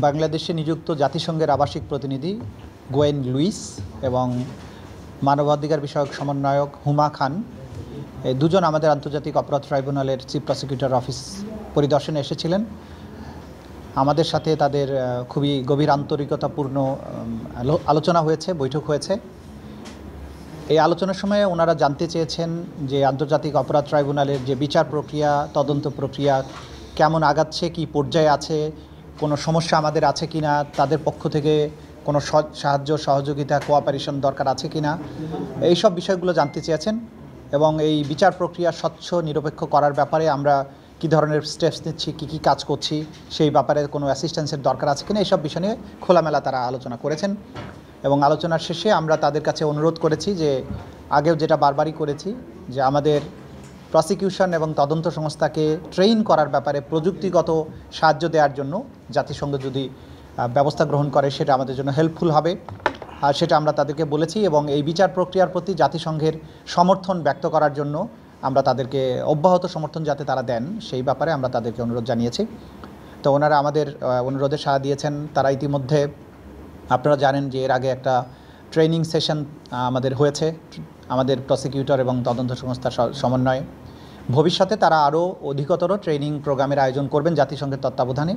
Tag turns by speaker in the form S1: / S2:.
S1: বাংলাদেশে নিযুক্ত জাতিসংঘের আবাসিক প্রতিনিধি গোয়েন লুইস এবং মানবাধিকার বিষয়ক সমন্বয়ক হুমা খান এই দুজন আমাদের আন্তর্জাতিক অপরাধ ট্রাইব্যুনালের চিফ প্রসিকিউটর অফিস পরিদর্শনে এসেছিলেন। আমাদের সাথে তাদের খুবই গভীর আন্তরিকতাপূর্ণ আলোচনা হয়েছে, বৈঠক হয়েছে। এই আলোচনার সময় ওনারা জানতে চেয়েছেন যে আন্তর্জাতিক অপরাধ ট্রাইব্যুনালের যে বিচার প্রক্রিয়া, তদন্ত প্রক্রিয়া কেমন আগাচ্ছে, কি পর্যায়ে আছে, কোনো সমস্যা আমাদের আছে কি না, তাদের পক্ষ থেকে কোনো সাহায্য সহযোগিতা কোঅপারেশন দরকার আছে কি না, এইসব বিষয়গুলো জানতে চেয়েছেন। এবং এই বিচার প্রক্রিয়া স্বচ্ছ নিরপেক্ষ করার ব্যাপারে আমরা কী ধরনের স্টেপস নিচ্ছি, কী কাজ করছি, সেই ব্যাপারে কোনো অ্যাসিস্ট্যান্সের দরকার আছে কিনা, এইসব বিষয় নিয়ে খোলামেলা তারা আলোচনা করেছেন। এবং আলোচনার শেষে আমরা তাদের কাছে অনুরোধ করেছি যে আগেও যেটা বারবারই করেছি যে আমাদের প্রসিকিউশন এবং তদন্ত সংস্থাকে ট্রেইন করার ব্যাপারে প্রযুক্তিগত সাহায্য দেওয়ার জন্য জাতিসংঘ যদি ব্যবস্থা গ্রহণ করে সেটা আমাদের জন্য হেল্পফুল হবে, আর সেটা আমরা তাদেরকে বলেছি। এবং এই বিচার প্রক্রিয়ার প্রতি জাতিসংঘের সমর্থন ব্যক্ত করার জন্য আমরা তাদেরকে অব্যাহত সমর্থন যাতে তারা দেন সেই ব্যাপারে আমরা তাদেরকে অনুরোধ জানিয়েছি। তো ওনারা আমাদের অনুরোধে সাড়া দিয়েছেন। তারা ইতিমধ্যে, আপনারা জানেন যে এর আগে একটা ট্রেনিং সেশন আমাদের হয়েছে আমাদের প্রসিকিউটর এবং তদন্ত সংস্থার সমন্বয়ে। ভবিষ্যতে তারা আরও অধিকতর ট্রেনিং প্রোগ্রামের আয়োজন করবেন জাতিসংঘের তত্ত্বাবধানে।